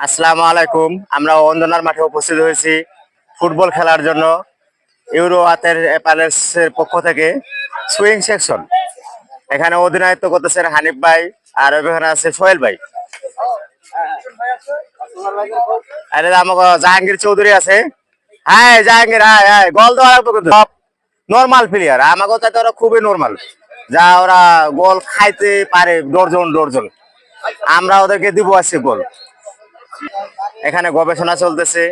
আসসালামু আলাইকুম। আমরা অন্দনার মাঠে উপস্থিত হয়েছি ফুটবল খেলার জন্য। ইউরো আতের প্যালেসের পক্ষ থেকে সুইং সেকশন। এখানে অধিনায়িত্ব করতেছেন হানিফ ভাই, আর এখানে আছে সোহেল ভাই। আরে আমাকে জাহাঙ্গীর চৌধুরী আছে। হ্যাঁ জাহাঙ্গীর, হ্যাঁ হ্যাঁ, গোল দেওয়া লাগবে কিন্তু সব নর্মাল প্লেয়ার, আমাকে চাইতে ওরা খুবই নর্মাল, যা ওরা গোল খাইতে পারে ডর্জন ডর্জন। আমরা ওদেরকে দিব আছে গোল। এখানে গবেষণা চলতেছে,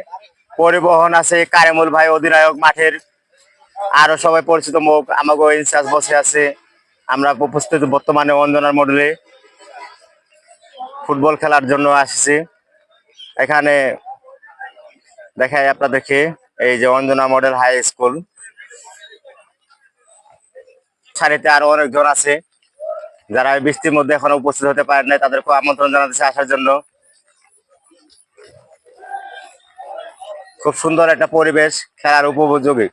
পরিবহন আছে, কারিমুল ভাই অধিনায়ক মাঠের, আরো সবাই পরিচিত মুখ আমাকে ইনচার্জ বসে আছে। আমরা উপস্থিত বর্তমানে অঞ্জনার মডেলে ফুটবল খেলার জন্য আসছি। এখানে দেখাই আপনাদেরকে, এই যে অঞ্জনা মডেল হাই স্কুল, সারিতে আরো অনেকজন আছে যারা এই বৃষ্টির মধ্যে এখনো উপস্থিত হতে পারেন নাই, তাদেরকে আমন্ত্রণ জানাতেছে আসার জন্য। খুব সুন্দর একটা পরিবেশ, খেলার উপযোগী।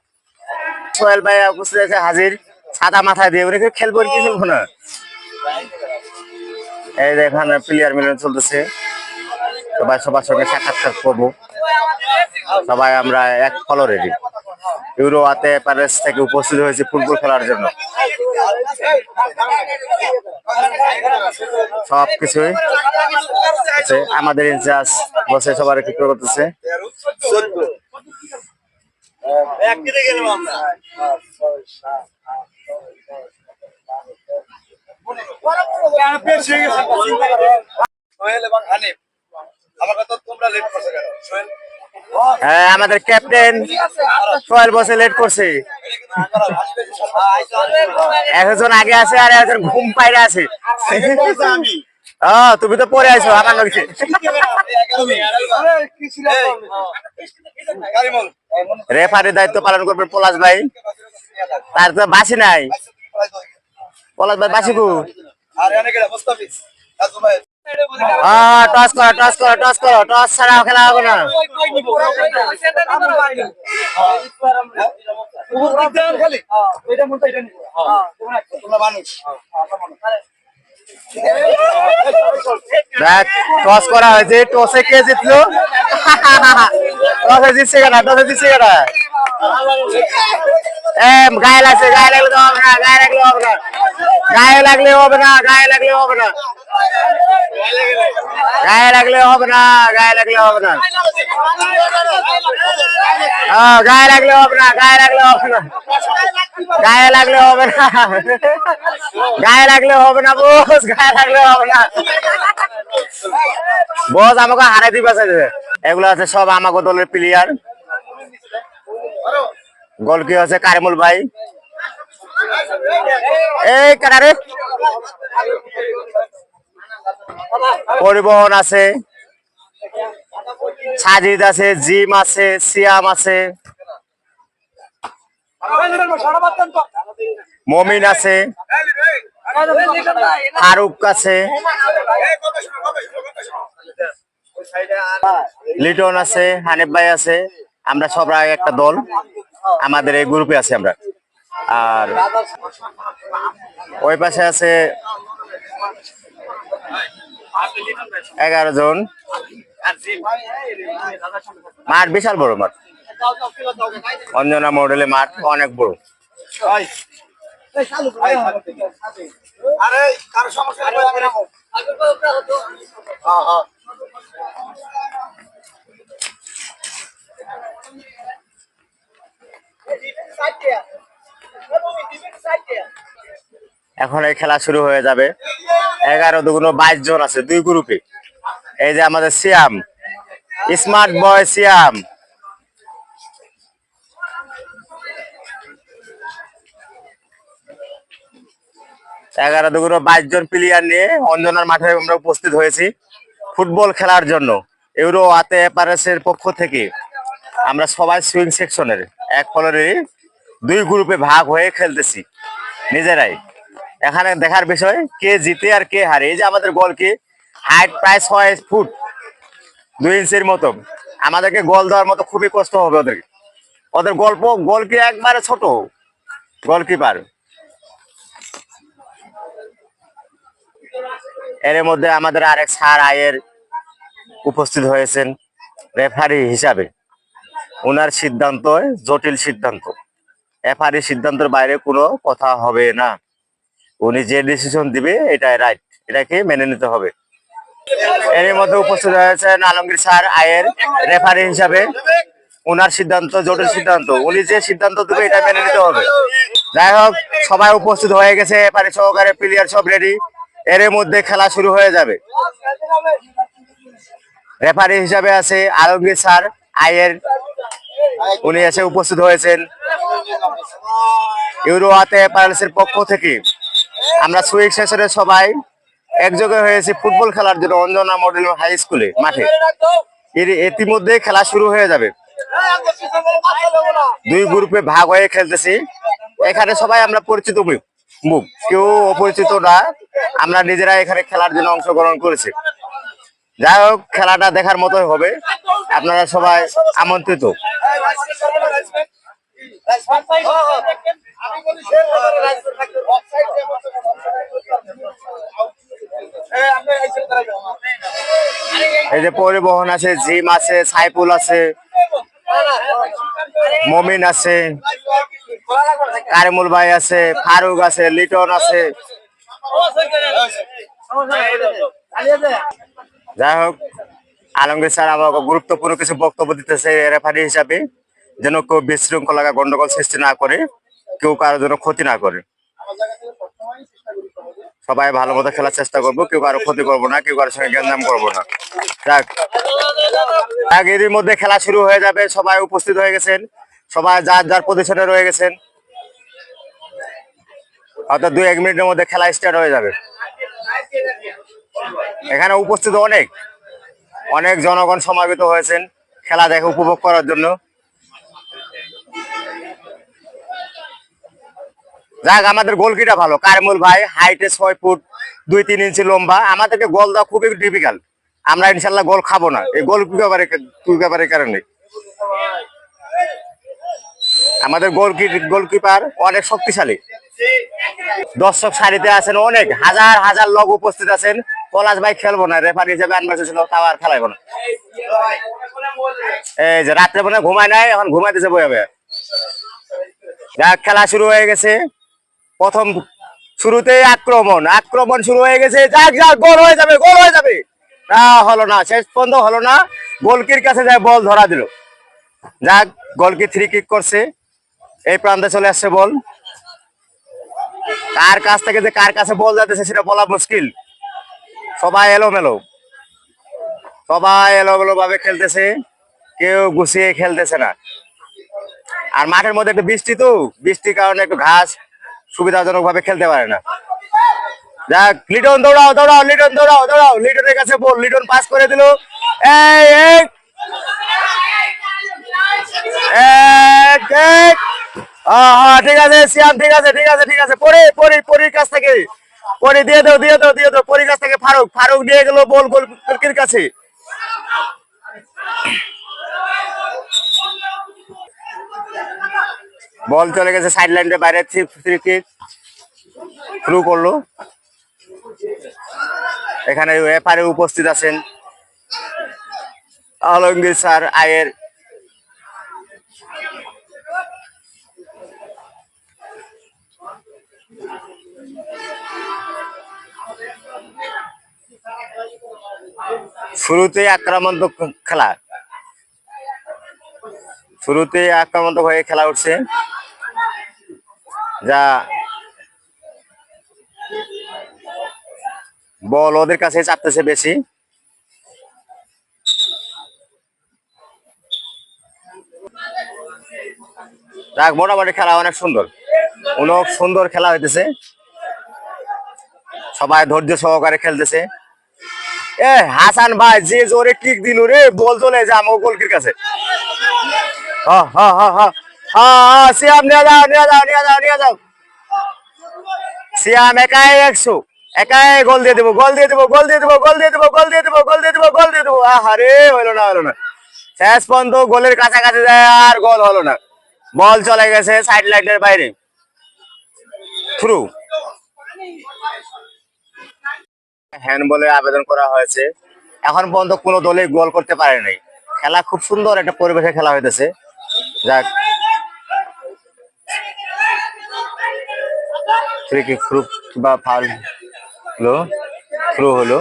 সোহেল ভাই উপস্থিত আছে হাজির, ছাতা মাথায় দিয়ে। উনি খেলবো কি খেলবো না, এই যে এখানে প্লেয়ার মিলন চলতেছে, সবাই সবার সঙ্গে সাক্ষাৎকার করবো। সবাই আমরা এক ফলো রেডি, ইউরো আতে প্যারিস থেকে উপস্থিত হয়েছে ফুটবল খেলার জন্য। সবকিছুই আছে, আমাদের ইনচার্জ বসে সবার কি করতেছে। হ্যাঁ, আমাদের ক্যাপ্টেন সোহেল বসে লেট করছে, একজন আগে আছে আর একজন ঘুম পাইরে আছে। তুমি তো পরে আইছো আমার লগে। রেফারির দায়িত্ব পালন করবেন পলাশ ভাই, তার তো বাসি নাই। পলাশ ভাই বাসি কু? টস করো, টস করো, টস করো, টস ছাড়া খেলা হবে না। টস করা হয়েছে, টসে কে জিতলো? টসে জিতছে কেনা, টসে জিতছে কেনা। গায়ে লাগছে, গায়ে লাগলে হবে না, গায়ে লাগলে হবে না, গায়ে লাগলে হবে না, গায়ে লাগলে হবে না, গায়ে লাগলে হবে না, গায়ে লাগলে হবে না, গায়ে লাগলে হবে না, গায়ে লাগলে হবে না, গায়ে লাগলে হবে না, গায়ে লাগলে হবে না বস, গায়ে লাগলে হবে না বস, আমাকে হারাই দিবা চাইছে। এগুলো আছে সব আমাকে দলের প্লেয়ার। গোলকি আছে কারিমুল ভাই, এই কারারে পরিবহন আছে, সাজিদ আছে, জিম আছে, সিয়াম আছে, মমিন আছে, ফারুক আছে, লিটন আছে, হানিফ ভাই আছে। আমরা সবাই একটা দল, আমাদের এই গ্রুপে আছে আমরা। আর ওই পাশে আছে 11 জন। মাঠ বিশাল বড় মাঠ, অঞ্জনা মডেলে মাঠ অনেক বড়। এখন এই খেলা শুরু হয়ে যাবে। 11 দুগুণ 22 জন আছে দুই গ্রুপে। এই যে আমাদের সিয়াম, স্মার্ট বয় সিয়াম, এগারো দুগুণ 22 জন প্লেয়ার নিয়ে অঞ্জনার মাঠে আমরা উপস্থিত হয়েছি ফুটবল খেলার জন্য। ইউরো আতে প্যারিসের পক্ষ থেকে আমরা সবাই সুইং সেকশনের এক ফলোরে দুই গ্রুপে ভাগ হয়ে খেলতেছি নিজেরাই। এখানে দেখার বিষয় কে জিতে আর কে হারে। এই যে আমাদের গোলকি হাইট প্রায় 6 ফুট 2 ইঞ্চির মতো, আমাদেরকে গোল দেওয়ার মতো খুবই কষ্ট হবে ওদেরকে। ওদের গোলকি একবারে ছোট গোলকিপার। এর মধ্যে আমাদের আরেক স্যার আয়ের উপস্থিত হয়েছেন রেফারি হিসাবে। ওনার সিদ্ধান্ত জটিল সিদ্ধান্ত, রেফারি সিদ্ধান্তের বাইরে কোনো কথা হবে না। উনি যে ডিসিশন দিবে এটাই রাইট, এটাকে মেনে নিতে হবে। এর মধ্যে উপস্থিত হয়েছেন আলমগীর স্যার আয়ের রেফারি হিসাবে। ওনার সিদ্ধান্ত জটিল সিদ্ধান্ত, উনি যে সিদ্ধান্ত দেবে এটা মেনে নিতে হবে। যাই হোক, সবাই উপস্থিত হয়ে গেছে, রেফারি সহকারে প্লেয়ার সব রেডি। এর মধ্যে খেলা শুরু হয়ে যাবে। রেফারি হিসাবে আছে আলমগীর স্যার আয়ের, উনি এসে উপস্থিত হয়েছেন। ইউরো হাতে প্যারালাইসিসের পক্ষ থেকে আমরা সুইক সেশনে সবাই একযোগে হয়েছে ফুটবল খেলার জন্য অঞ্জনা মডেল হাই স্কুলে মাঠে। ইতিমধ্যে খেলা শুরু হয়ে যাবে। দুই গ্রুপে ভাগ হয়ে খেলতেছি। এখানে সবাই আমরা পরিচিত মুখ, কেউ অপরিচিত না। আমরা নিজেরা এখানে খেলার জন্য অংশগ্রহণ করেছি। যাই হোক, খেলাটা দেখার মতোই হবে, আপনারা সবাই আমন্ত্রিত। এই যে পরিবহন আছে, জিম আছে, সাইফুল আছে, মমিন আছে, কারিমুল ভাই আছে, ফারুক আছে, লিটন আছে। যাই হোক, আলমগীর স্যার আমাকে গুরুত্বপূর্ণ কিছু বক্তব্য দিতেছে রেফারি হিসাবে, যেন কেউ বিশৃঙ্খলা গন্ডগোল সৃষ্টি না করে, কেউ কারোর জন্য ক্ষতি না করে। সবাই ভালো মতো খেলার চেষ্টা করবো, কেউ কারো ক্ষতি করবো না, কেউ কারোর সঙ্গে গ্যাঞ্জাম করবো না। যাক, এর মধ্যে খেলা শুরু হয়ে যাবে। সবাই উপস্থিত হয়ে গেছেন, সবাই যার যার পজিশনে রয়ে গেছেন। অর্থাৎ 2-1 মিনিটের মধ্যে খেলা স্টার্ট হয়ে যাবে। এখানে উপস্থিত অনেক অনেক জনগণ সমাবেত হয়েছেন খেলা দেখে উপভোগ করার জন্য। যাক, আমাদের গোলকিটা ভালো, কারিমুল ভাই হাইটে 6 ফুট 2-3 ইঞ্চি লম্বা। আমাদেরকে গোল দেওয়া খুবই ডিফিকাল্ট। আমরা ইনশাল্লাহ গোল খাবো না, এই গোল ব্যাপারে কারণে। আমাদের গোলকিপার অনেক শক্তিশালী। দর্শক সারিতে আছেন, অনেক হাজার হাজার লোক উপস্থিত আছেন। পলাশ ভাই খেলবো না, রেফারি হিসেবে আনবার ছিল, তাও আর খেলাইবো না। এই যে রাত্রে মনে ঘুমায় নাই, এখন ঘুমাইতেছে বইয়াবে। যাক, খেলা শুরু হয়ে গেছে। প্রথম শুরুতে আক্রমণ শুরু হয়ে গেছে। যাক যাক, গোল হয়ে যাবে। হলো না, শেষ পর্যন্ত হলো না। গোলকির কাছে যায় বল ধরা দিল। যাক, গোলকি 3 কিক করছে। এই প্রান্তে চলে আসছে বল। কার কাছ থেকে যে কার কাছে বল যাচ্ছে সেটা বলা মুশকিল। সবাই এলোমেলো ভাবে খেলতেছে, কেউ গুছিয়ে খেলতেছে না। আর মাঠের মধ্যে একটু বৃষ্টির কারণে একটু ঘাস সুবিধাজনক ভাবে খেলতে পারে না। যাক, লিটন দৌড়াও, লিটনের কাছে বল, লিটন পাস করে দিল। ঠিক আছে সিয়াম, ঠিক আছে। পরির কাছ থেকে দিয়ে দাও পরির কাছ থেকে ফারুক দিয়ে গেল বল গোলকির কাছে। বল চলে গেছে সাইড লাইনের বাইরে, ফ্রি কিক শুরু করলো। এখানে রেফারি উপস্থিত আছেন আলমগীর স্যার আয়ের। শুরুতে আক্রমণাত্মক খেলা, হয়ে খেলা উঠছে, যা বল ওদের কাছে চাপতেছে বেশি। যাক, মোটামুটি খেলা অনেক সুন্দর খেলা হইতেছে। সবাই ধৈর্য সহকারে খেলতেছে। হাসান ভাই যে জোরে কিক দিল রে, বল চলে যায় আমার গোলকির কাছে। সিয়াম নিয়ে যাও। সিয়াম একাই 100, একাই গোল দিয়ে দেবো। আরে হলো না। শেষ পর্যন্ত গোলের কাছাকাছি যায়, আর গোল হলো না। বল চলে গেছে সাইড লাইনের বাইরে, থ্রু। হ্যান্ড বলে আবেদন করা হয়েছে এখন পর্যন্ত কোনো দলে গোল করতে পারে নাই। খেলা খুব সুন্দর একটা পরিবেশে খেলা হইতেছে। যাক, ফ্রি কিক বা ফাউল হলো,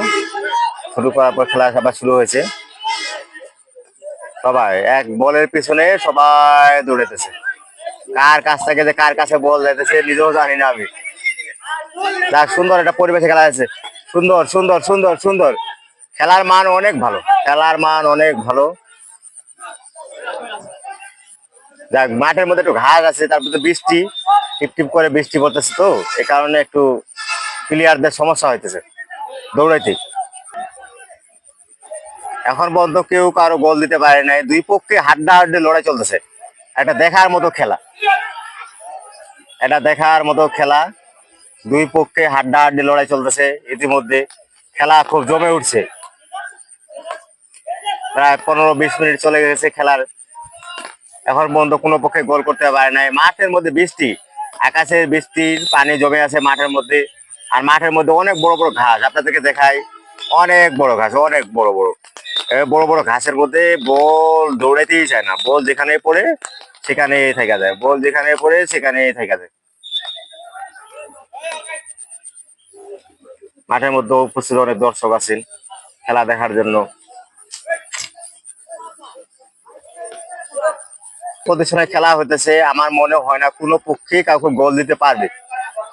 শুরু করার পর খেলা আবার শুরু হয়েছে। সবাই এক বলের পিছনে সবাই দৌড়াইতেছে, কার কাছ থেকে যে কার কাছে বল যাইতেছে নিজেও জানি না আমি। যাক, সুন্দর একটা পরিবেশে খেলা হয়েছে। সুন্দর সুন্দর সুন্দর সুন্দর, খেলার মান অনেক ভালো, খেলার মান অনেক ভালো। যাক, মাঠের মধ্যে একটু ঘাস আছে, তারপরে বৃষ্টি টিপ টিপ করে বৃষ্টি পড়তেছে, তো এই কারণে একটু প্লেয়ারদের সমস্যা হইতেছে দৌড়াইতে। এখন পর্যন্ত কেউ কারো গোল দিতে পারে নাই, দুই পক্ষে হাড্ডাহাড্ডি লড়াই চলতেছে। এটা দেখার মতো খেলা, এটা দেখার মতো খেলা। দুই পক্ষে হাড্ডাহাড্ডি লড়াই চলতেছে ইতিমধ্যে, খেলা খুব জমে উঠছে। প্রায় 15-20 মিনিট চলে গেছে খেলার, এখন পর্যন্ত কোনো পক্ষে গোল করতে পারে নাই। মাঠের মধ্যে বৃষ্টি, আকাশের বৃষ্টির পানি জমে আছে মাঠের মধ্যে। আর মাঠের মধ্যে অনেক বড় বড় ঘাস, আপনাদেরকে দেখাই, অনেক বড় ঘাস, অনেক বড় বড়। বড় বড় ঘাসের মধ্যে বল দৌড়াইতেই চায় না, বল যেখানে পড়ে সেখানেই থেকে যায়, বল যেখানে পড়ে সেখানেই থেকে যায়। মাঠের মধ্যে উপস্থিত অনেক দর্শক আছেন খেলা দেখার জন্য। প্রতিষ্ঠানে খেলা হইতেছে, আমার মনে হয় না কোনো পক্ষে কাউকে গোল দিতে পারবে,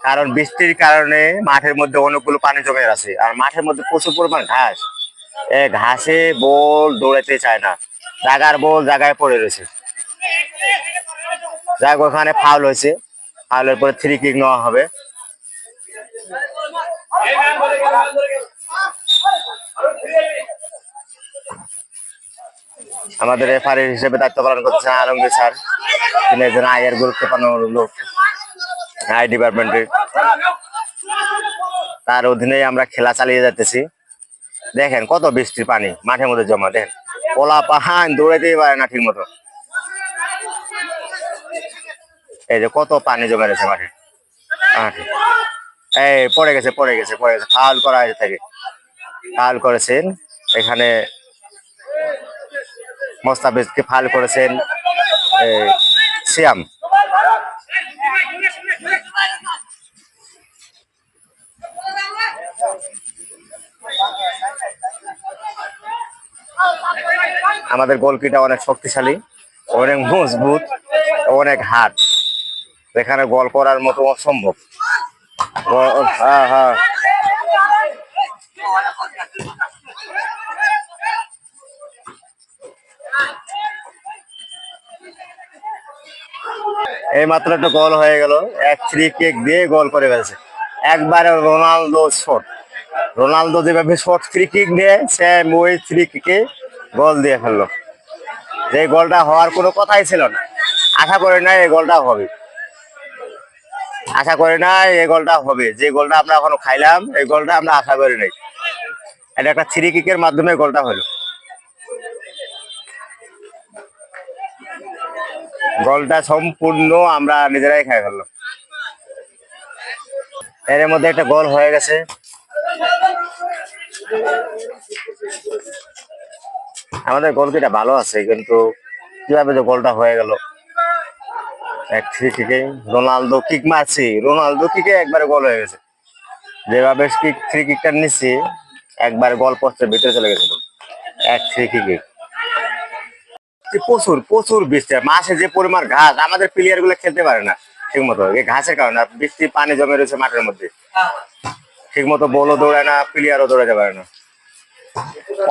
কারণ বৃষ্টির কারণে মাঠের মধ্যে অনেকগুলো পানি জমে আছে, আর মাঠের মধ্যে প্রচুর পরিমাণ ঘাস। ঘাসে বল দৌড়াতে চায় না, জায়গার বল জায়গায় পড়ে রয়েছে। যাক, ওখানে ফাউল হয়েছে, ফাউলের পরে ফ্রি কিক নেওয়া হবে। আমাদের রেফারি হিসেবে দায়িত্ব পালন করতেছেন আলমগীর স্যার, তিনি একজন আয়ের গুরুত্বপূর্ণ লোক আই ডিপার্টমেন্টের। তার অধীনে আমরা খেলা চালিয়ে যাচ্ছি। দেখেন কত বৃষ্টির পানি মাঠের মধ্যে জমা, দেখেন পোলা পাহান দৌড়াইতেই পারে না ঠিক মতো। এই যে কত পানি জমে রয়েছে মাঠে, এই পড়ে গেছে পড়ে গেছে পড়ে গেছে, ফাউল করা হয়েছে থাকে, ফাউল করেছেন এখানে, মোস্তাফিজকে ফাউল করেছেন সিয়াম। আমাদের গোলকিটা অনেক শক্তিশালী, অনেক মজবুত, অনেক হাট, এখানে গোল করার মতো অসম্ভব। হ্যাঁ হ্যাঁ, এই মাত্র একটা গোল হয়ে গেল, এক ফ্রি কিক দিয়ে গোল করে ফেলছে একবারে রোনালদো শট। রোনালদো যেভাবে শর্ট ফ্রি কিক দিয়ে সেম ওই ফ্রি কিকে গোল দিয়ে ফেললো। যে গোলটা হওয়ার কোনো কথাই ছিল না, আশা করি না এই গোলটা হবে, আশা করি না এই গোলটা হবে। যে গোলটা আমরা এখনো খাইলাম এই গোলটা আমরা আশা করি নাই, এটা একটা ফ্রি কিকের মাধ্যমে গোলটা হলো। গোলটা সম্পূর্ণ আমরা নিজেরাই খাই ফেললাম। এর মধ্যে একটা গোল হয়ে গেছে। আমাদের গোলকিটা ভালো আছে, কিন্তু কিভাবে যে গোলটা হয়ে গেল, এক ফ্রি কিকে রোনালদো কিক মারছি, রোনালদো কিকে একবারে গোল হয়ে গেছে। যেভাবে ফ্রি কিকটা নিচ্ছি একবার গোল পোস্টের ভিতরে চলে গেছে, এক ফ্রি কিকে। প্রচুর প্রচুর বৃষ্টি, মাসে যে পরিমাণ ঘাস, আমাদের প্লেয়ার গুলো খেলতে পারে না ঠিক মতো, এই ঘাসের কারণে। বৃষ্টি পানি জমে রয়েছে মাঠের মধ্যে, ঠিক মতো বলও দৌড়ায় না, প্লেয়ারও দৌড়াতে পারে না,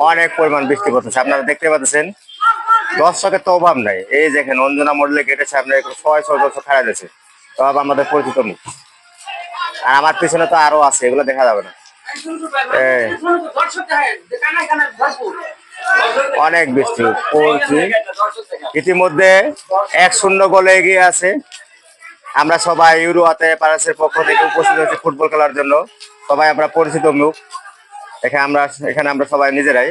অনেক পরিমাণ বৃষ্টি পড়তেছে। আপনারা দেখতে পাচ্ছেন দর্শকের তো অভাব নাই। এই দেখেন অঞ্জনা মডেলে গেটের সামনে 600 দর্শক খাড়া গেছে, সব আমাদের পরিচিত মুখ। আর আমার পিছনে তো আরো আছে, এগুলো দেখা যাবে না। অনেক বৃষ্টি পড়ছে, ইতিমধ্যে 1-0 গোলে এগিয়ে আছে। আমরা সবাই ইউরোয়াতে প্যারাসের পক্ষ থেকে উপস্থিত হয়েছি ফুটবল খেলার জন্য, সবাই আমরা পরিচিত মুখ। এখানে আমরা সবাই নিজেরাই,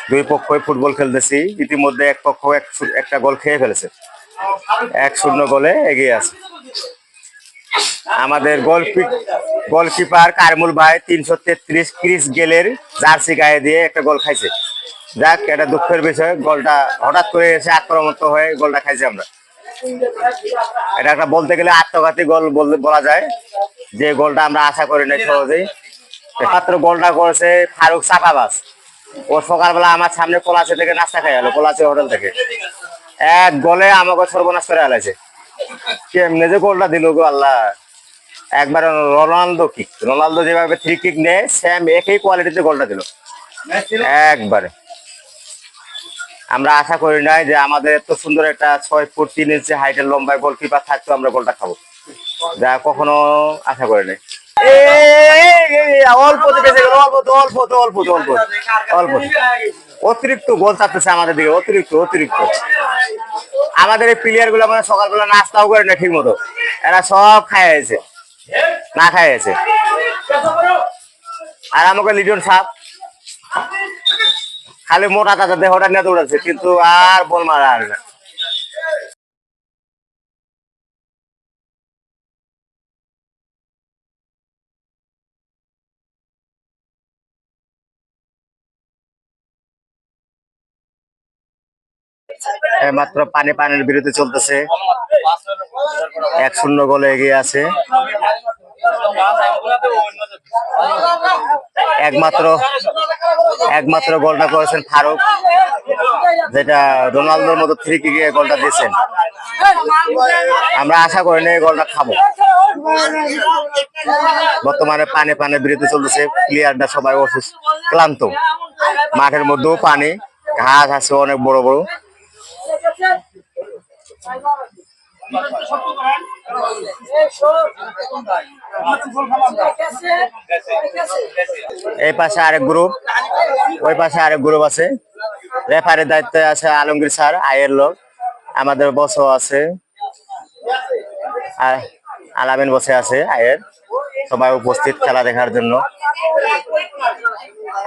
দুই পক্ষই ফুটবল খেলতেছি। ইতিমধ্যে এক পক্ষ একটা গোল খেয়ে ফেলেছে, 1-0 গোলে এগিয়ে আছে। আমাদের গোলকিপার কারমুল ভাই 333 ক্রিস গেলের জার্সি গায়ে দিয়ে একটা গোল খাইছে। যাক, এটা দুঃখের বিষয়, গোলটা হঠাৎ করে এসে আক্রমণাত্মক হয়ে গোলটা খাইছি আমরা। এটা একটা বলতে গেলে আত্মঘাতী গোল বলা যায়, যে গোলটা আমরা আশা করি না সহজেই। মাত্র গোলটা করেছে ফারুক সাফাবাজ। ও সকালবেলা আমার সামনে পলাশি থেকে নাস্তা খাই গেল, পলাশি হোটেল থেকে। এক গোলে আমাকে সর্বনাশ করে আলাইছে। কেমনে যে গোলটা দিল গো আল্লাহ! একবার রোনালদো যেভাবে ফ্রি কিক নেয়, সেম একই কোয়ালিটিতে গোলটা দিল একবারে। আমরা আশা করি নাই যে আমাদের এত সুন্দর একটা 6 ফুট 3 ইঞ্চি হাইটের লম্বায় গোলকিপার থাকতো আমরা গোলটা খাবো, যা কখনো আশা করি নাই। অল্প অতিরিক্ত গোল চাপতেছে আমাদের দিকে, অতিরিক্ত অতিরিক্ত। আমাদের এই প্লেয়ার গুলো মানে সকালবেলা নাস্তাও করে না ঠিক মতো, এরা সব খায় আছে, না খায় আছে। আর আমাকে লিটন সাপ খালি মোটা তাজা দেহটা নিয়ে দৌড়াচ্ছে, কিন্তু আর বল মারা আর না। মাত্র পানির বিরতি চলতেছে, 1-0 গোলে এগিয়ে আছে। একমাত্র গোলটা করেছেন ফারুক, যেটা রোনালদোর মতো থ্রি কিকে গোলটা দিয়েছেন। আমরা আশা করি না এই গোলটা খাবো। বর্তমানে পানি বিরতি চলতেছে, প্লেয়াররা সবাই অসুস্থ, ক্লান্ত। মাঠের মধ্যেও পানি, ঘাস আছে অনেক বড় বড়। এই পাশে আরেক গ্রুপ, ওই পাশে আরেক গ্রুপ আছে। রেফারির দায়িত্বে আছে আলমগীর স্যার, আয়ের লোক। আমাদের বসও আছে, আলামিন বসে আছে আয়ের। সবাই উপস্থিত খেলা দেখার জন্য।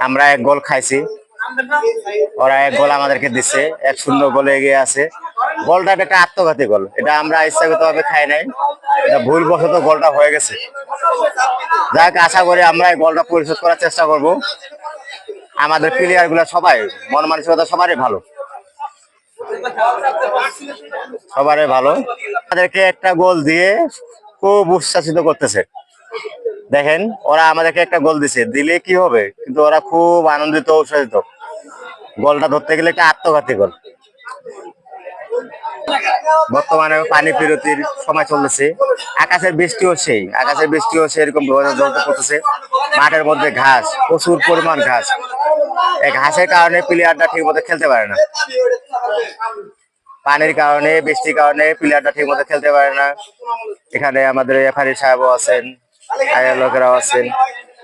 আমরা 1 গোল খাইছি, ওরা 1 গোল আমাদেরকে দিচ্ছে। 1-0 গোলে এগিয়ে আছে। গোলটা একটা আত্মঘাতী গোল, এটা আমরা ইচ্ছাকৃত ভাবে খাই নাই, এটা ভুলবশত গোলটা হয়ে গেছে। যাক, আশা করি আমরা এই গোলটা পরিশোধ করার চেষ্টা করব। আমাদের প্লেয়ার গুলা সবাই মন মানসিকতা সবারই ভালো, সবারই ভালো। আমাদেরকে একটা গোল দিয়ে খুব উচ্ছ্বাসিত করতেছে। দেখেন, ওরা আমাদেরকে একটা গোল দিছে, দিলে কি হবে, কিন্তু ওরা খুব আনন্দিত উৎসাহিত। গোলটা ধরতে গেলে একটা আত্মঘাতী গোল। বর্তমানে পানি বিরতির সময় চলতেছে। আকাশের বৃষ্টিও সেরকম করতেছে। মাঠের মধ্যে ঘাস, প্রচুর পরিমাণ ঘাস। এই ঘাসের কারণে প্লেয়াররা ঠিক মতো খেলতে পারে না। পানির কারণে, বৃষ্টির কারণে প্লেয়াররা ঠিক মতো খেলতে পারে না। এখানে আমাদের রেফারি সাহেবও আছেন, আয়ের লোকেরাও আছেন।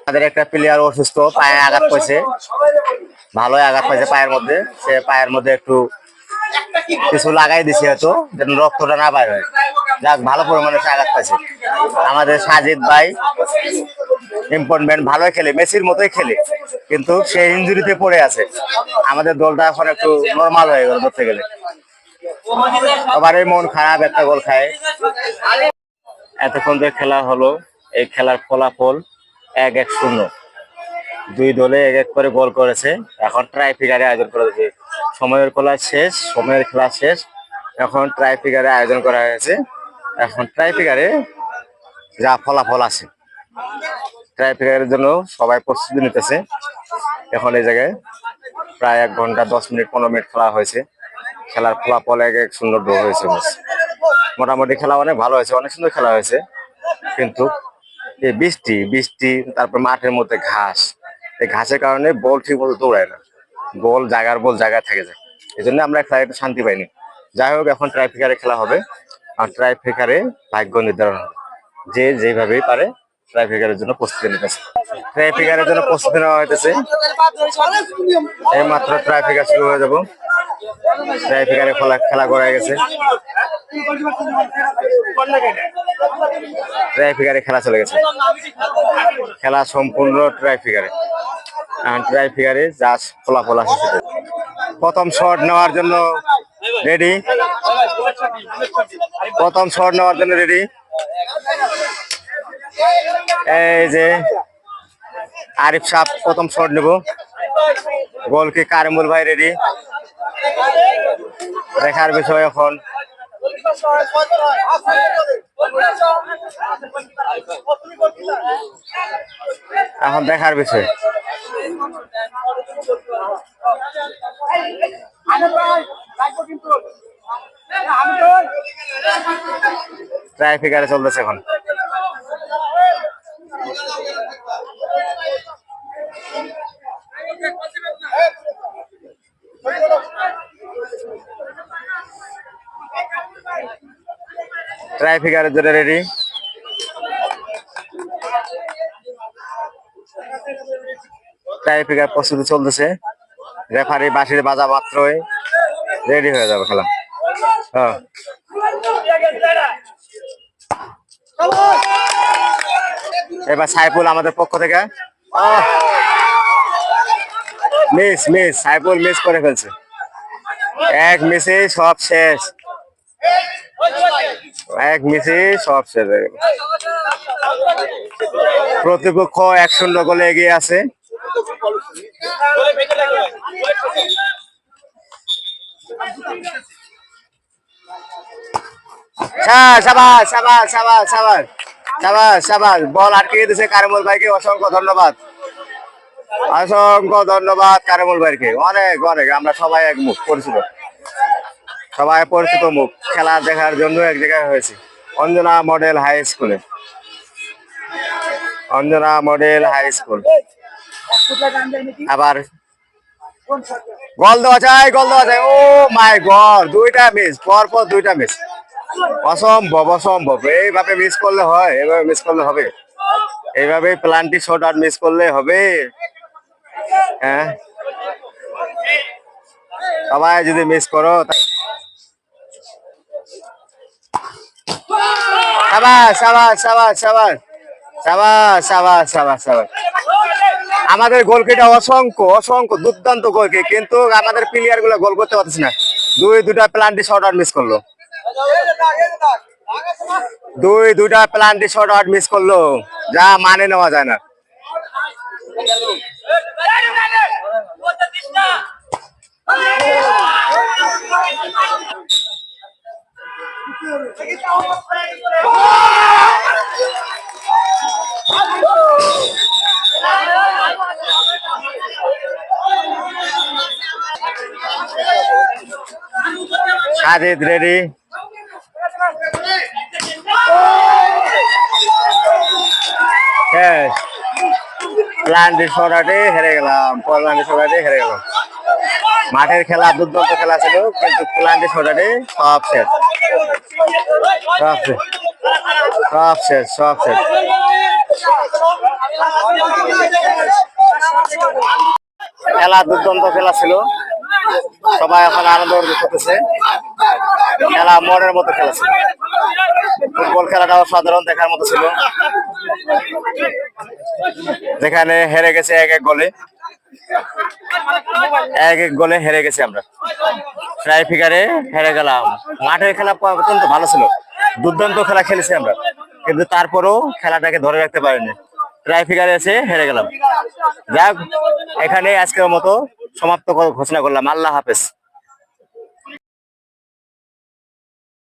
আমাদের একটা প্লেয়ার অসুস্থ, পায়ে আঘাত পাইছে, ভালোই আঘাত পাইছে পায়ের মধ্যে। সে পায়ের মধ্যে একটু কিছু লাগাই দিছে হয়তো, যেন রক্তটা না বাইর হয়। যাক, ভালো পরিমাণে আঘাত পাইছে। আমাদের সাজিদ ভাই ইম্পর্টমেন্ট, ভালোই খেলে, মেসির মতোই খেলে, কিন্তু সে ইনজুরিতে পড়ে আছে। আমাদের দলটা এখন একটু নর্মাল হয়ে গেল ধরতে গেলে। সবারই মন খারাপ, একটা গোল খায়। এতক্ষণ যে খেলা হলো, এই খেলার ফলাফল 1-0। 2 দলে 1-1 করে গোল করেছে। এখন ট্রাই ফিগারে আয়োজন করা হয়েছে। সময়ের খেলা শেষ। এখন ট্রাই ফিগারে আয়োজন করা হয়েছে। এখন ট্রাই ফিগারে যা ফলাফল আছে, ট্রাই ফিগারের জন্য সবাই প্রস্তুতি নিতেছে। এখন এই জায়গায় প্রায় 1 ঘন্টা 10 মিনিট 15 মিনিট খেলা হয়েছে। খেলার ফলাফল 1-1 ড্র হয়েছে। মোটামুটি খেলা অনেক ভালো হয়েছে, অনেক সুন্দর খেলা হয়েছে। কিন্তু এই বৃষ্টি, তারপর মাঠের মধ্যে ঘাস, এই ঘাসের কারণে বল ঠিক মতো দৌড়ায় না। বল জায়গায় থেকে যায়। এই জন্য আমরা খেলায় শান্তি পাইনি। যাই হোক, এখন ট্রাইফিকারে খেলা হবে, আর ট্রাইফিকারে ভাগ্য নির্ধারণ হবে। যে যেভাবেই পারে ট্রাইফিকারের জন্য প্রস্তুতি নিতেছে। ট্রাইফিকারের জন্য প্রস্তুতি নেওয়া হইতেছে। এই মাত্র ট্রাইফিকার শুরু হয়ে যাব। ট্রাইফিকারে খেলা করা গেছে। ট্রাইফিকারে খেলা চলে গেছে। খেলা সম্পূর্ণ ট্রাইফিকারে। ট্রাইফিকারে যা ফলাফল আসে সেটা। প্রথম শট নেওয়ার জন্য রেডি। এই যে আরিফ সাহ প্রথম শট নেব, গোল কি কারিমুল ভাই রেডি, দেখার বিষয় এখন। এখন দেখার বিষয়। ট্রাই ফিগারে চলতেছে এখন। ট্রাই ফিগারের জন্য রেডি। ট্রাই ফিগার প্রস্তুতি চলতেছে, রেফারি বাঁশির বাজা মাত্রই রেডি হয়ে যাবে খেলা। হ্যাঁ, এবার সাইফুল আমাদের পক্ষ থেকে মিস মিস, সাইফুল মিস করে ফেলছে। এক মিসে সব শেষ, এক মিসে সব শেষ হয়ে গেল। প্রতিপক্ষ 1-0 গোলে এগিয়ে আছে। সাবাস সাবাস সাবাস সাবাস সাবাস সাবাস, বল আটকে দিয়েছে কারিমুল ভাইকে, অসংখ্য ধন্যবাদ, অসংখ্য ধন্যবাদ কারিমুল ভাইকে। অনেক অনেক, আমরা সবাই এক মুখ পরিচিত, সবাই পরিচিত মুখ। খেলা দেখার জন্য এক জায়গায় হয়েছে অঞ্জনা মডেল হাই স্কুলে, অঞ্জনা মডেল হাই স্কুল। আবার গোল দেওয়া যায়, গোল দেওয়া যায়। ও মাই গড, দুইটা মিস, পরপর দুইটা মিস, অসম্ভব অসম্ভব। এইভাবে মিস করলে হয়? এইভাবে মিস করলে হবে? এইভাবে প্লান্টি শট আর মিস করলে হবে? হ্যাঁ, সবাই যদি মিস করো। সাবাস সাবাস সাবাস সাবাস সাবাস সাবাস সাবাস সাবাস। আমাদের গোলকিটা অসংখ্য অসংখ্য দুর্দান্ত গোলকি, কিন্তু আমাদের প্লেয়ার গুলো গোল করতে পারতেছে না। দুইটা প্লান্টি শট আর মিস করলো, দুইটা প্লান্টি শট আর মিস করলো, যা মানে নেওয়া যায় না। সাজিদ রেডি, প্লান্টি শটে হেরে গেলাম, প্লান্টি শটে হেরে গেলাম। মাঠের খেলা দুর্দান্ত খেলা ছিল, কিন্তু প্লান্টি শটে সব শেষ, সব শেষ, সব শেষ, সব শেষ। খেলা দুর্দান্ত খেলা ছিল, সবাই এখন আনন্দ করতেছে। খেলা মনের মতো খেলা ছিল, ফুটবল খেলাটাও সাধারণ দেখার মতো ছিল, যেখানে হেরে গেছে এক এক গোলে, এক এক গোলে হেরে গেছি আমরা। ট্রাই ফিগারে হেরে গেলাম। মাঠের খেলা অত্যন্ত ভালো ছিল, দুর্দান্ত খেলা খেলেছি আমরা, কিন্তু তারপরেও খেলাটাকে ধরে রাখতে পারিনি। ট্রাই ফিগারে এসে হেরে গেলাম। যাক, এখানে আজকের মতো সমাপ্ত ঘোষণা করলাম। আল্লাহ হাফেজ।